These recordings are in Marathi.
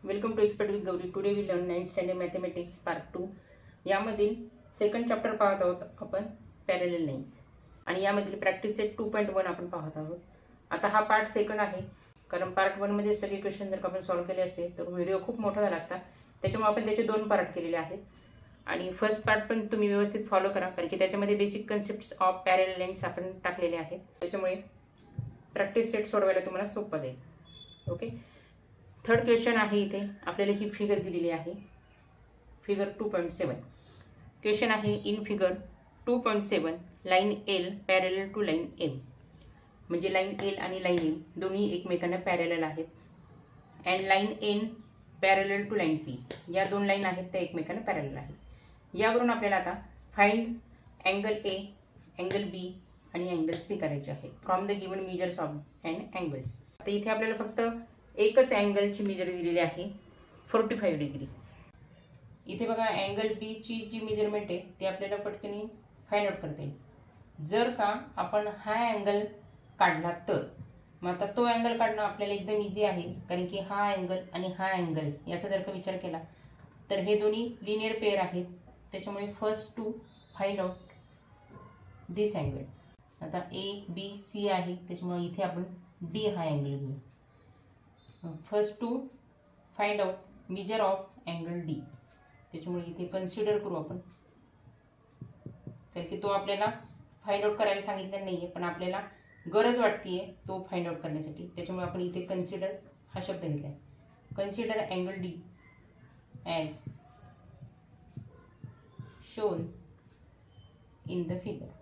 Welcome to expert with Gauri. Today we learn 9th standard mathematics part 2. यामधील सेकंड चॅप्टर पाहत आहोत आपण पॅरलल लाईन्स आणि यामधील प्रॅक्टिस सेट 2.1 आपण पाहत आहोत. आता हा पार्ट सेकंड आहे, कारण पार्ट 1 मध्ये सगळे क्वेश्चन जर आपण सॉल्व्ह केले असते तर व्हिडिओ खूप मोठा झाला असता. त्याच्यामुळे आपण त्याचे 2 पार्ट केलेले आहेत आणि फर्स्ट पार्ट पण तुम्ही व्यवस्थित फॉलो करा, कारण की त्याच्यामध्ये basic concepts of parallel lines आपण टाकलेले आहेत. त्याच्यामुळे प्रॅक्टिस सेट सोडवायला तुम्हाला सोपं जाईल. ओके, थर्ड क्वेश्चन आहे. इथे आपल्याला ही फिगर दिलेली आहे, फिगर 2.7. क्वेश्चन आहे in figure 2.7 line L parallel to line M. म्हणजे लाईन एल आणि लाईन एम दोन्ही एकमेकांना पॅरलल आहेत. And line N parallel to line P. या दोन लाईन आहेत त्या एकमेकांना पॅरलल आहेत. यावरून आपल्याला आता फाइंड अँगल ए, अँगल बी आणि अँगल सी करायचे आहे from the given measures of and angles. आता इथे आपल्याला फक्त एकच अँगलची मेजर दिलेली आहे 45 डिग्री. इथे बघा अँगल बी ची जी मेजरमेंट आहे ती आपल्याला पटकनी फाइंड आउट करता येईल जर का आपण हा अँगल काढला तर. मग आता तो अँगल काढणं आपल्याला एकदम इझी आहे, कारण की हा अँगल आणि हा अँगल याचा जर का विचार केला तर हे दोन्ही लिनियर पेअर आहेत. त्याच्यामुळे first to find out this angle. आता ए बी सी आहे, त्याच्यामुळे इथे आपण डी हा अँगल घेऊ. First to find out measure of angle D. त्याच्यामुळे इथे कन्सिडर करू आपण, कारण की तो आपल्याला फाइंड आउट करायला सांगितलेला नाही आहे, पण आपल्याला गरज वाटते तो फाइंड आउट करण्यासाठी. त्याच्यामुळे आपण इथे कन्सिडर हा शब्द घेतला आहे. Consider angle D as shown in the figure.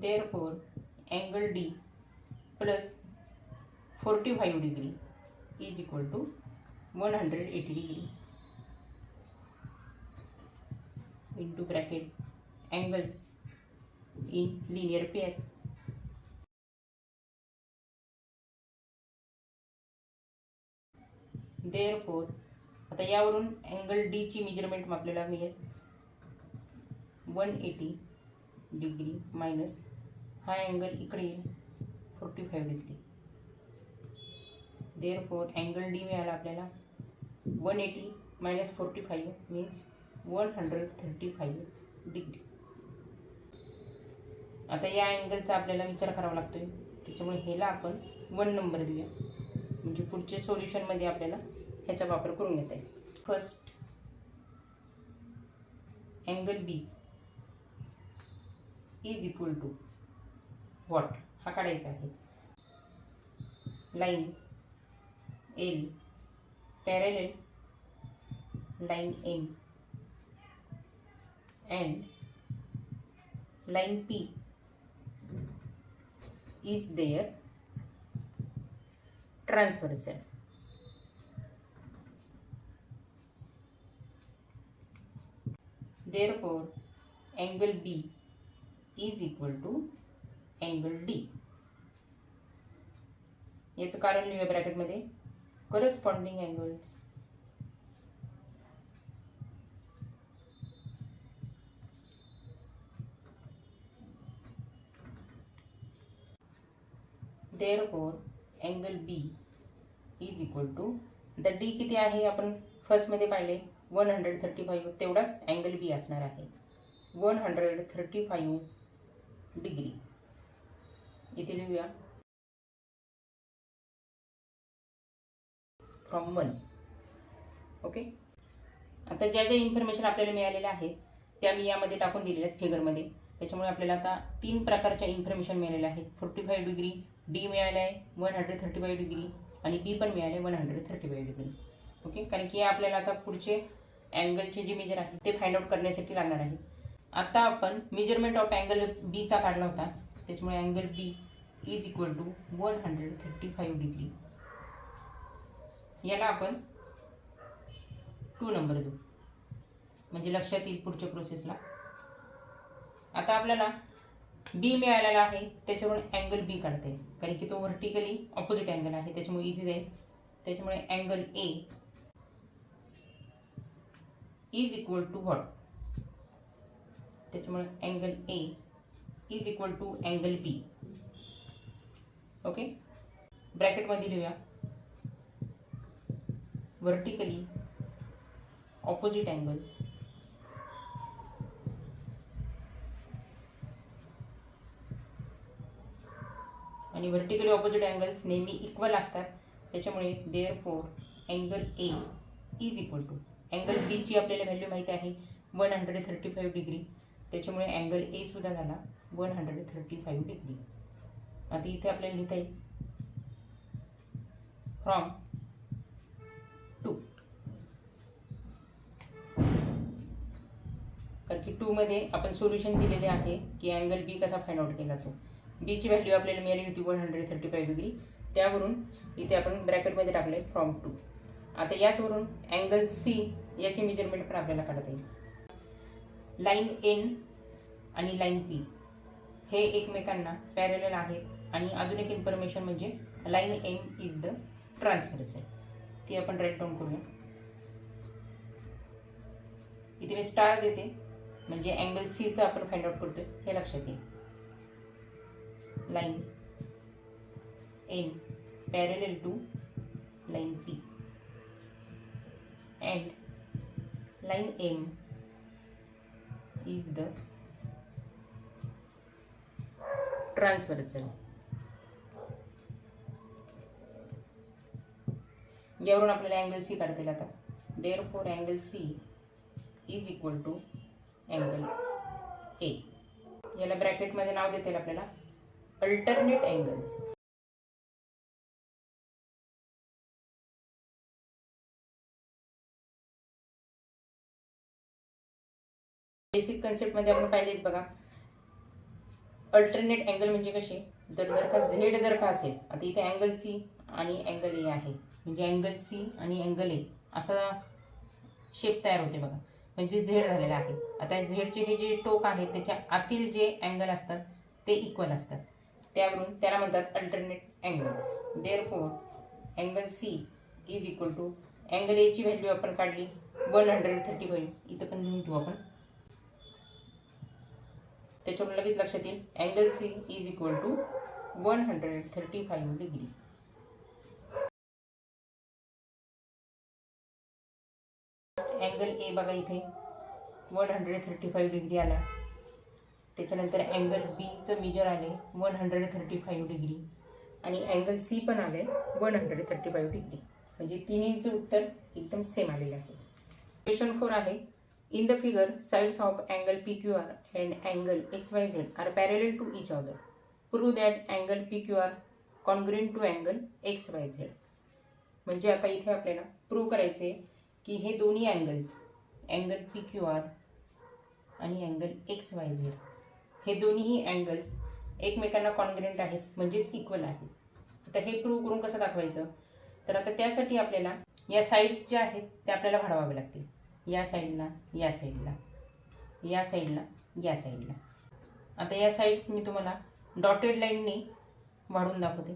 Therefore, angle D plus 45 degree is equal to 180 degree into bracket angles in linear pair. Therefore, आता यावरून अँगल डी ची मेजरमेंट आपल्याला मिळेल 180 डिग्री मायनस हा अँगल इकडे येईल 45 डिग्री. देअरफॉर अँगल डी मिळाला आपल्याला 180 मायनस 45 मीन्स 135 डिग्री. आता या अँगलचा आपल्याला विचार करावा लागतोय, त्याच्यामुळे ह्याला आपण 1 नंबर देऊया, म्हणजे पुढच्या सोल्युशनमध्ये आपल्याला ह्याचा वापर करून घेता येईल. First angle B is equal to what हा काढायचा आहे. Line L parallel line M and line P is there transversal. Therefore, angle B is equal to angle D. याचं कारण लिहूया ब्रॅकेटमध्ये corresponding angles. Therefore, angle B is equal to the D किती आहे आपण फर्स्ट मध्ये पाहिले 135, तेवढाच अँगल बी असणार आहे 135 डिग्री. इथे लिहूया फ्रॉम 1. ओके, आता ज्या ज्या इन्फॉर्मेशन आपल्याला मिळालेल्या आहेत त्या मी यामध्ये टाकून दिलेल्या आहेत फिगरमध्ये. त्याच्यामुळे आपल्याला आता 3 प्रकारच्या इन्फॉर्मेशन मिळालेल्या आहेत. 45 डिग्री डी मिळाले आहे, 135 डिग्री आणि बी पण मिळाले 135 डिग्री. ओके, कारण की आपल्याला आता पुढचे अँगलचे जे मेजर आहे ते फाइंड आउट करण्यासाठी लागणार आहे. आता आपण मेजरमेंट ऑफ अँगल बी चा काढला होता, त्याच्यामुळे angle B is equal to 135 degree. याला आपण 2 नंबर देऊ, म्हणजे लक्षात येईल पुढच्या प्रोसेसला. आता आपल्याला बी मिळालेला आहे, त्याच्यावरून अँगल बी काढता येईल, कारण की तो व्हर्टिकली ऑपोजिट अँगल आहे, त्याच्यामुळे इझी जाईल. त्याच्यामुळे angle A is equal to what. त्याच्यामुळे angle A is equal to angle B. Okay, ब्रॅकेटमध्ये लिहूया व्हर्टिकली ऑपोजिट अँगल्स आणि व्हर्टिकली ऑपोजिट अँगल्स नेहमी इक्वल असतात, त्याच्यामुळे therefore angle A is equal to angle B ची आपल्याला व्हॅल्यू माहिती आहे 135 डिग्री, त्याच्यामुळे अँगल ए सुद्धा झाला 135 डिग्री. आता इथे आपल्याला लिहिता येईल फ्रॉम 2, कारण की 2 मध्ये आपण सोल्युशन दिलेले आहे की अँगल बी कसा फाइंड आउट केला. तो बी ची व्हॅल्यू आपल्याला मिळाली होती 135 डिग्री, त्यावरून इथे आपण ब्रॅकेटमध्ये टाकले फ्रॉम 2. आता याचवरून अँगल सी याचे मेजरमेंट पण आपल्याला काढता येईल. लाईन एन आणि लाईन पी हे एकमेकांना पॅरलल आहेत आणि अजून एक इन्फॉर्मेशन म्हणजे line M is the transversal, ती आपण राईट डाऊन करूया. इथे मी स्टार देते म्हणजे अँगल सीचं आपण फाइंड आउट करतोय हे लक्षात येईल. Line N parallel to line P and line M is the transversal. यावरून आपल्याला अँगल सी काढता येईल. आता therefore angle C is equal to angle A. याला ब्रॅकेटमध्ये नाव देता येईल आपल्याला अल्टरनेट अँगल्स. बेसिक कन्सेप्टमध्ये आपण पाहिलेत बघा, अल्टरनेट अँगल म्हणजे कसे, जर का झेड जर का असेल, आता इथे अँगल सी आणि अँगल ए आहे, म्हणजे अँगल सी आणि अँगल ए असा शेप तयार होते बघा, म्हणजे झेड झालेला आहे. आता झेडचे हे जे टोक आहे त्याच्या आतील जे अँगल असतात ते इक्वल असतात, त्यावरून त्याला म्हणतात alternate angles. Therefore angle C is equal to angle A ची व्हॅल्यू आपण काढली 135, इथं पण लिहून ठेवू आपण, त्याच्यामुळे लगेच लक्षात येईल angle C is equal to 135 degree. Angle A बघा इथे 135 डिग्री आला, त्याच्यानंतर अँगल बीचं मेजर आले 135 डिग्री आणि अँगल सी पण आले 135 डिग्री, म्हणजे तिन्हीचं उत्तर एकदम सेम आलेलं आहे. क्वेश्चन 4 आहे, in the figure sides of angle PQR and angle XYZ are parallel to each other. Prove that angle PQR congruent to angle XYZ. म्हणजे आता इथे आपल्याला प्रूव्ह करायचे की हे दोन्ही अँगल्स अँगल PQR आणि अँगल XYZ हे दोन्हीही अँगल्स एकमेकांना कॉन्ग्रुएंट आहेत, म्हणजेच इक्वल आहेत. आता हे प्रूव्ह करून कसं दाखवायचं, तर आता त्यासाठी आपल्याला या साईड्स ज्या आहेत त्या आपल्याला वाढवावे लागतील. या साईडला, या साईडला, या साईडला, या साईडला. आता या साईड्स मी तुम्हाला डॉटेड लाईनने वाढवून दाखवते.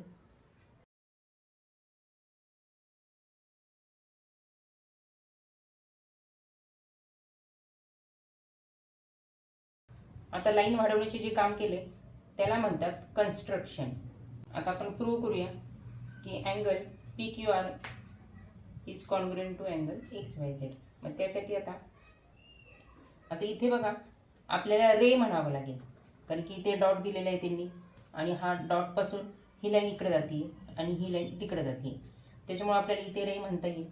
आता लाईन वाढवण्याचे जे काम केले त्याला म्हणतात कन्स्ट्रक्शन. आता आपण प्रूव्ह करूया की angle PQR is congruent to angle XYZ. मग त्यासाठी आता इथे बघा आपल्याला रे म्हणावं लागेल, कारण की इथे डॉट दिलेला आहे त्यांनी आणि हा डॉटपासून ही लाईन इकडे जाते आणि ही लाईन तिकडे जाते, त्याच्यामुळे आपल्याला इथे रे म्हणता येईल.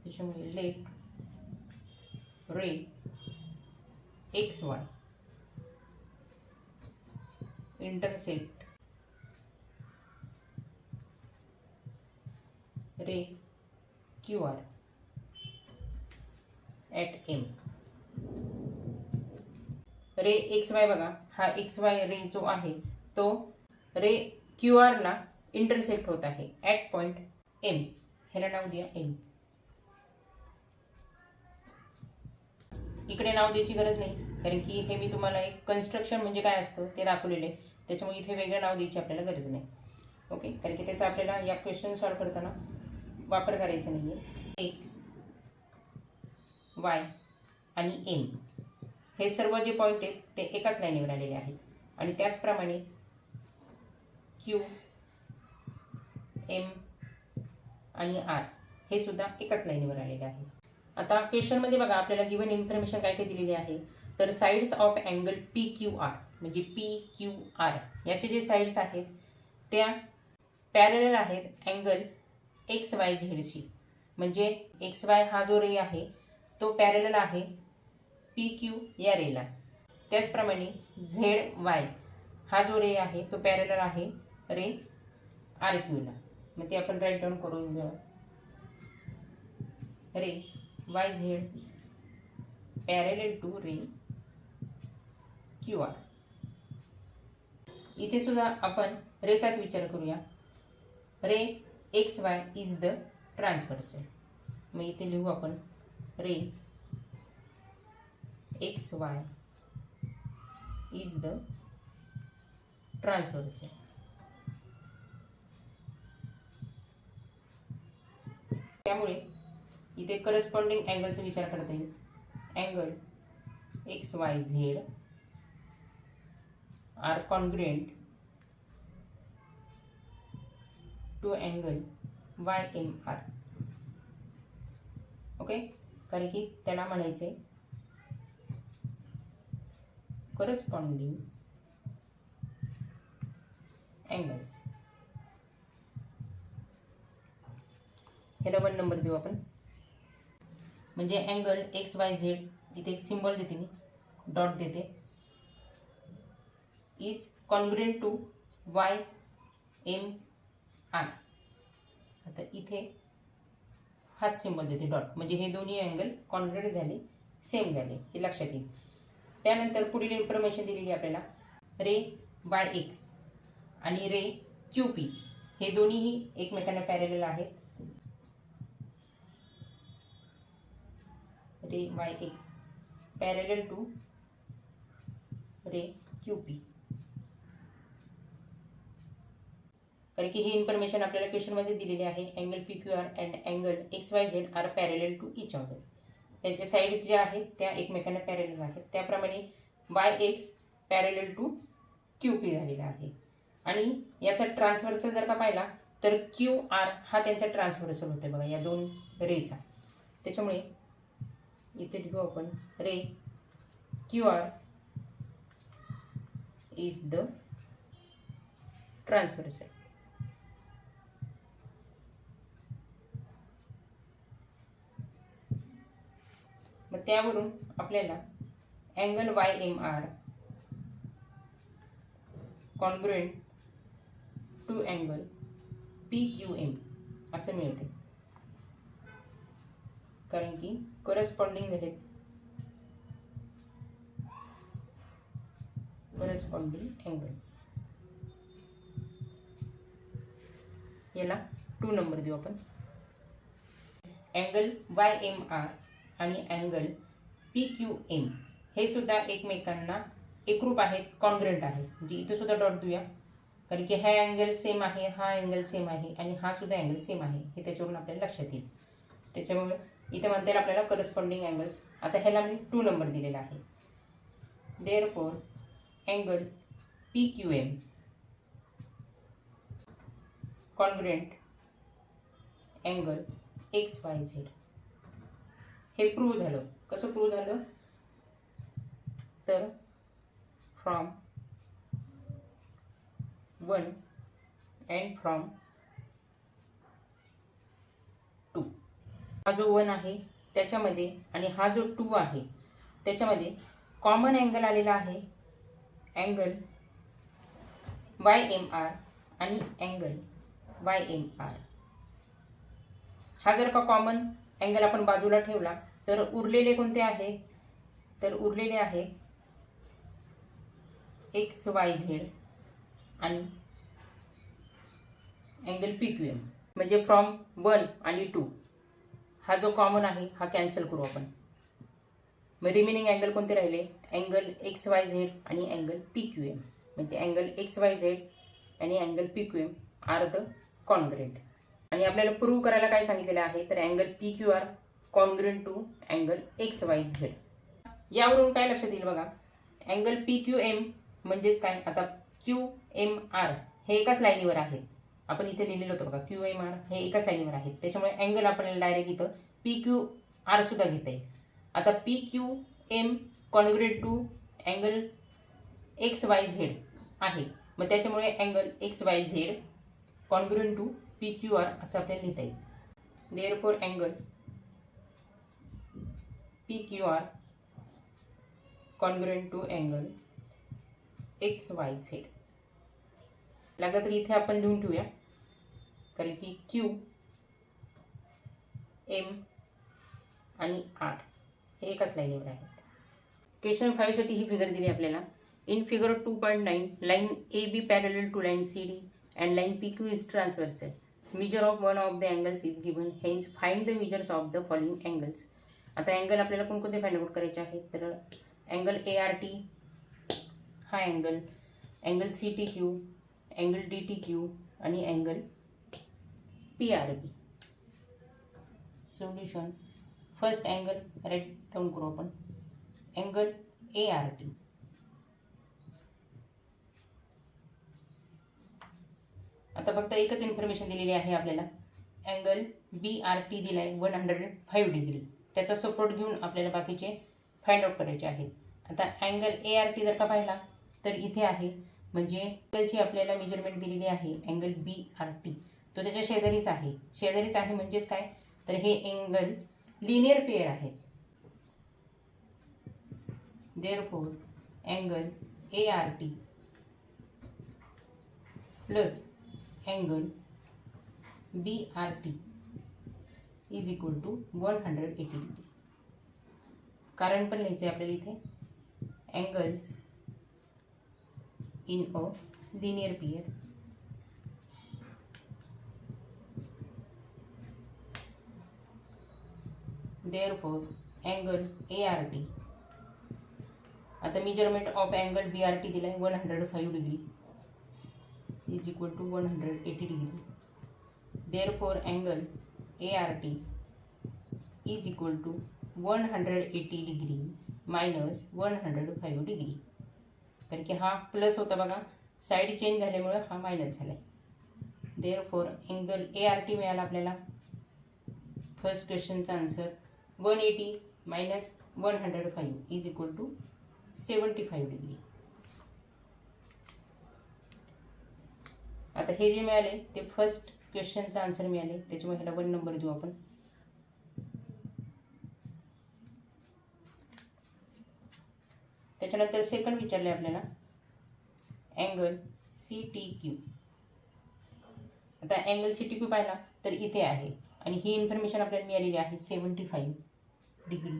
त्याच्यामुळे let ray XY intersect ray QR at M. Ray XY बघा, हा XY रे जो आहे तो रे QR ला इंटरसेक्ट होत आहे ॲट पॉइंट M. ह्याला नाव द्या M. इकडे नाव द्यायची गरज नाही, कारण की हे मी तुम्हाला एक कन्स्ट्रक्शन म्हणजे काय असतं ते दाखवलेले आहे, त्याच्यामुळे इथे वेगळं नाव द्यायची आपल्याला गरज नाही. ओके, कारण की त्याचा आपल्याला या क्वेश्चन सॉल्व्ह करताना वापर करायचा नाही आहे. X Y आणि M हे सर्व जे पॉईंट आहेत ते एकाच लाईनीवर आलेले आहेत आणि त्याचप्रमाणे क्यू एम आणि आर हे सुद्धा एकाच लाईनीवर आलेले आहे. आता क्वेश्चनमध्ये बघा आपल्याला गिवन इन्फॉर्मेशन काय काय दिलेली आहे. तर sides of angle P Q R म्हणजे पी क्यू आर याचे जे साईड्स आहेत त्या पॅरलल आहेत अँगल एक्स वाय झेडशी. म्हणजे एक्स वाय हा जो रे आहे तो पॅरलल आहे पी क्यू या रेला. त्याचप्रमाणे झेड वाय हा जो रे आहे तो पॅरलल आहे रे आर क्यूला. मग ते आपण राईट डाऊन करून घेऊ. Ray Y Z parallel to ray Q R. इथे सुद्धा आपण रेचाच विचार करूया. Ray X Y is the transversal. मग इथे लिहू आपण ray X Y is the transversal. त्यामुळे इथे करस्पॉन्डिंग अँगलचा विचार करता येईल. Angle X Y Z are congruent to angle Y M R. Okay, कारण की त्याला म्हणायचे करस्पॉन्डिंग अँगल्स. ह्याला 1 नंबर देऊ आपण. म्हणजे अँगल एक्स वाय झेड इथे एक सिम्बॉल देते मी, डॉट देते, is congruent to Y M R. आता इथे हाच सिम्बॉल देते डॉट. म्हणजे हे दोन्ही अँगल कॉन्ग्रुएंट झाले, सेम झाले हे लक्षात येईल. त्यानंतर पुढील इन्फॉर्मेशन दिलेली आपल्याला. रे वाय एक्स आणि रे क्यू पी हे दोन्हीही एकमेकांना पॅरलल आहेत. Ray Y X parallel to ray Q P. कारण की ही इन्फॉर्मेशन आपल्याला क्वेश्चनमध्ये दिलेली आहे. Angle P Q R and angle X Y Z are parallel to each other. त्यांच्या साईड ज्या आहेत त्या एकमेकांना पॅरलल आहेत. त्याप्रमाणे Y X parallel to Q P झालेला आहे. आणि याचा ट्रान्सव्हर्सल जर का पाहिला तर क्यू आर हा त्यांचा ट्रान्सव्हर्सल होतो बघा या दोन रेचा. त्याच्यामुळे इथे लिहू आपण ray Q R is the transversal. मग त्यावरून आपल्याला angle Y M R congruent to angle P Q M असं मिळते. कारण की करस्पॉन्डिंग झालेत, करस्पॉन्डिंग अँगल्स. याला 2 नंबर देऊ आपण. अँगल वाय एम आर आणि अँगल पी क्यू एम हे सुद्धा एकमेकांना एकरूप आहेत, कॉन्ग्रुएंट आहेत. म्हणजे इथे सुद्धा डॉट देऊया. कारण की हा अँगल सेम आहे, हा अँगल सेम आहे आणि हा सुद्धा अँगल सेम आहे हे त्याच्यावरून आपल्याला लक्षात येईल. त्याच्यामुळे इथे म्हणता येईल आपल्याला करस्पॉन्डिंग अँगल्स. आता ह्याला मी 2 नंबर दिलेला आहे. Therefore angle P Q M congruent angle X Y Z. हे प्रूव्ह झालं. कसं प्रूव्ह झालं तर फ्रॉम 1 अँड फ्रॉम 2. हा जो 1 आहे त्याच्यामध्ये आणि हा जो 2 आहे त्याच्यामध्ये कॉमन अँगल आलेला आहे. अँगल वाय एम आर आणि अँगल वाय एम आर. हा जर का कॉमन अँगल आपण बाजूला ठेवला तर उरलेले कोणते आहे तर उरलेले आहे एक्स वाय झेड आणि अँगल पी क्यू एम. म्हणजे फ्रॉम 1 आणि 2 हा जो कॉमन आहे हा कॅन्सल करू आपण. मग रिमेनिंग अँगल कोणते राहिले अँगल एक्स वाय झेड आणि अँगल पी क्यू एम. म्हणजे अँगल एक्स वाय झेड आणि angle P Q M are the congruent. आणि आपल्याला प्रूव्ह करायला काय सांगितलेलं आहे तर angle P Q R congruent to angle X Y Z. यावरून काय लक्षात येईल बघा अँगल पी क्यू एम म्हणजेच काय आता क्यू एम आर हे एकाच लाईनीवर आहेत. आपण इथे लिहिलेलं होतं बघा QMR हे एकाच लाईनीवर आहेत. त्याच्यामुळे अँगल आपल्याला डायरेक्ट इथं PQR सुद्धा घेता येईल. आता PQM congruent to angle XYZ आहे. मग त्याच्यामुळे angle XYZ congruent to PQR असं आपल्याला लिहिता येईल. Therefore angle PQR congruent to angle XYZ. लागला तर इथे आपण लिहून ठेवूया, कारण की QM आणि R हे एकाच लाईनीवर आहेत. क्वेश्चन 5 साठी ही फिगर दिली आपल्याला. In figure 2.9 line AB parallel to line CD and line PQ is transversal. Measure of one of the angles is given. Hence find the measures of the following angles. आता अँगल आपल्याला कोणकोणते फाइंड आउट करायचे आहेत, तर अँगल ART हा angle, angle CTQ, angle DTQ आणि angle PRB. Solution. First angle write down करू आपण. अँगल ART आता फक्त एकच इन्फॉर्मेशन दिलेली आहे आपल्याला. अँगल BRT दिलाय 105 डिग्री. त्याचा सपोर्ट घेऊन आपल्याला बाकीचे फाइंड आउट करायचे आहेत. आता अँगल ART जर का पाहिला तर इथे आहे, म्हणजे अँगलची आपल्याला मेजरमेंट दिलेली आहे. अँगल BRT तो त्याच्या शेजारीच आहे. शेजारीच आहे म्हणजेच काय, तर हे अँगल लिनियर पेअर आहेत. Therefore angle ART plus angle BRT is equal to 180 degree. कारण पण लिहायचं आहे आपल्याला इथे. Angles in a linear pair therefore angle ART. आता मेजरमेंट ऑफ अँगल BRT दिलाय 105 degree is equal to 180 degree. Therefore angle ART is equal to 180 degree minus 105 degree. कारण की हा प्लस होता बघा, साईड चेंज झाल्यामुळे हा मायनस झालाय. देअरफॉर अँगल ART मिळाला आपल्याला. फर्स्ट क्वेश्चनचा answer 180 minus 105 is equal to 75 degree. आता हे जे मिळाले ते फर्स्ट क्वेश्चनचा आन्सर मिळाले, त्याच्यामुळे ह्याला 1 नंबर देऊ आपण. त्याच्यानंतर सेकंड विचारले आपल्याला अँगल CTQ. आता अँगल CTQ पाहिला तर इथे आहे आणि ही इन्फॉर्मेशन आपल्याला मिळालेली आहे 75 डिग्री.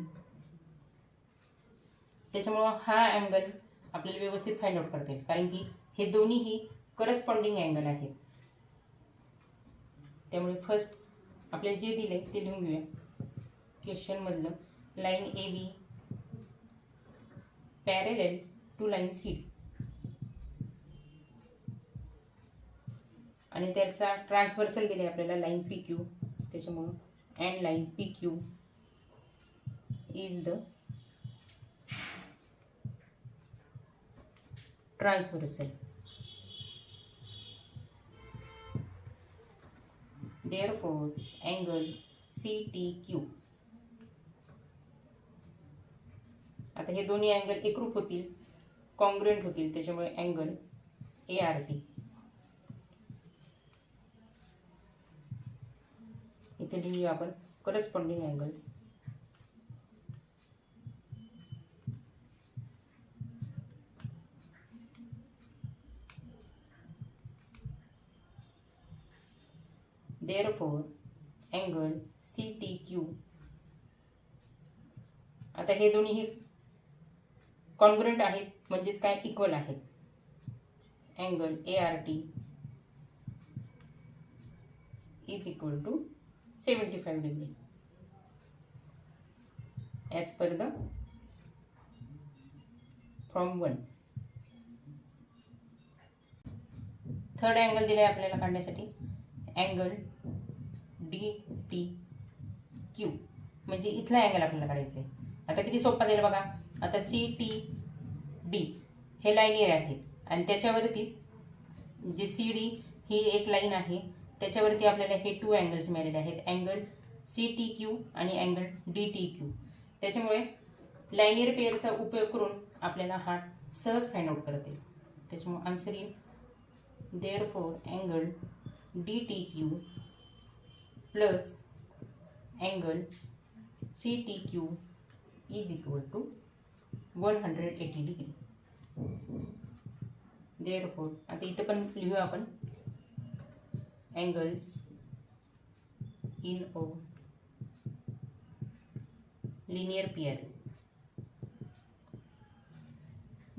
त्याच्यामुळं हा अँगल आपल्याला व्यवस्थित फाइंड आउट करता येईल, कारण की हे दोन्हीही करस्पॉन्डिंग अँगल आहेत. त्यामुळे फर्स्ट आपल्याला जे दिले ते लिहून घेऊया. क्वेश्चनमधलं line AB parallel to line CD आणि त्याचा ट्रान्सव्हर्सल दिले आपल्याला लाईन PQ. त्याच्यामुळं and line PQ is the transversal. Therefore angle CTQ. आता हे दोन्ही अँगल एकरूप होतील, कॉन्ग्रुएंट होतील, त्याच्यामुळे अँगल ART इथे लिहूया आपण corresponding angles. Therefore angle CTQ. आता हे दोन्ही कॉन्ग्रुएंट आहेत म्हणजेच काय, इक्वल आहेत. Angle ART is equal to 75 degree as per the from 1. Third angle दिलाय आपल्याला काढण्यासाठी अँगल DTQ, म्हणजे इथला अँगल आपल्याला काढायचा आहे. आता किती सोपा जाईल बघा. आता CTD हे लाईनियर आहेत आणि त्याच्यावरतीच जे सी डी ही एक लाईन आहे, त्याच्यावरती आपल्याला हे 2 अँगल्स मिळालेले आहेत, अँगल CTQ आणि अँगल DTQ. त्याच्यामुळे लायनियर पेअरचा उपयोग करून आपल्याला हा सहज फाइंड आउट करता येईल. त्याच्यामुळे आन्सर येईल therefore angle DTQ plus angle CTQ is equal to 180 degree. Therefore आता इथं पण लिहूया आपण angles in a linear pair.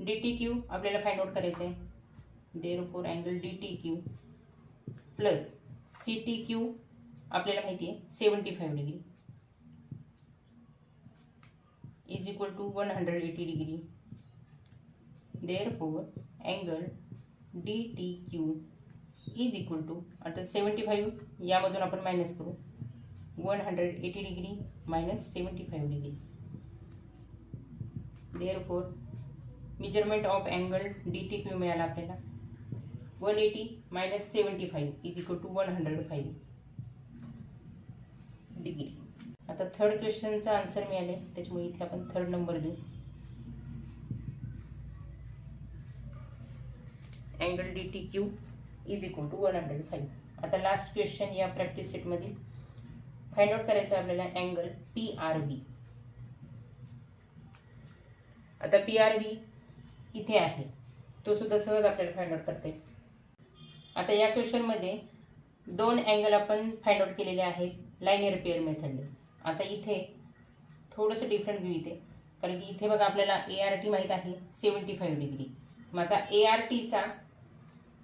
DTQ आपल्याला फाइंड आउट करायचं आहे. Therefore angle DTQ plus CTQ आपल्याला माहिती आहे 75 degree is equal to 180 degree. Therefore angle DTQ is equal to आता 75 यामधून आपण मायनस करू 180 degree minus 75 degree. Therefore measurement of angle DTQ मिळाला आपल्याला 180 minus 75 is equal to 105 degree. आता थर्ड क्वेश्चनचा आन्सर मिळाले, त्याच्यामुळे इथे आपण थर्ड नंबर देऊ. Angle DTQ is equal to 105. आता लास्ट क्वेश्चन या प्रॅक्टिस सेटमधील फाइंड आउट करायचं आपल्याला अँगल PRB. आता PRB इथे आहे, तो सुद्धा सहज आपल्याला फाइंड आउट करता येईल. आता या क्वेश्चनमध्ये 2 अँगल आपण फाइंड आउट केलेले आहेत लायनियर पेअर मेथडने. आता इथे थोडंसं डिफरंट घेऊ इथे, कारण की इथे बघा आपल्याला ART माहीत आहे 75 डिग्री. मग आता ARTचा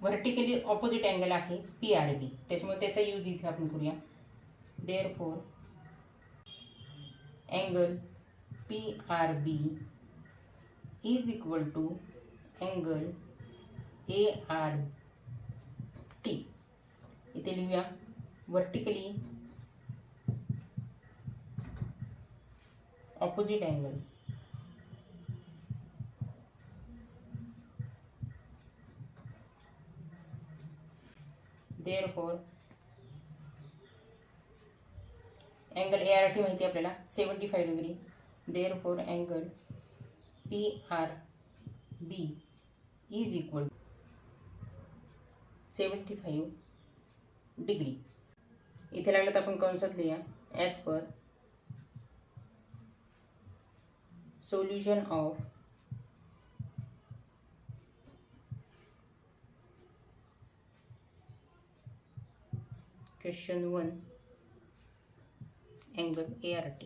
व्हर्टिकली ऑपोजिट अँगल आहे PRB, त्याच्यामुळे त्याचा यूज इथे आपण करूया. Therefore angle PRB is equal to angle ART. इथे लिहूया vertically opposite angles. Therefore angle ART माहिती आपल्याला 75 degree. Therefore angle PRB is equal 75 degree. इथे लागलं तर आपण कंसात लिहूया as per solution of question 1 angle ART.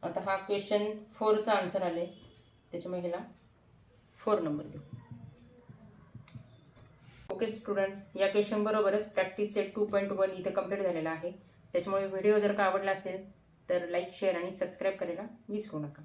आता हा क्वेश्चन 4चा आन्सर आले, त्याच्यामुळे ह्याला 4 नंबर देऊ. ओके स्टुडंट, या क्वेश्चन बरोबरच प्रॅक्टिस सेट 2.1 इथे कंप्लीट झालेला आहे. त्याच्यामुळे व्हिडिओ जर का आवडला असेल तर लाईक, शेअर आणि सबस्क्राईब करायला विसरू नका.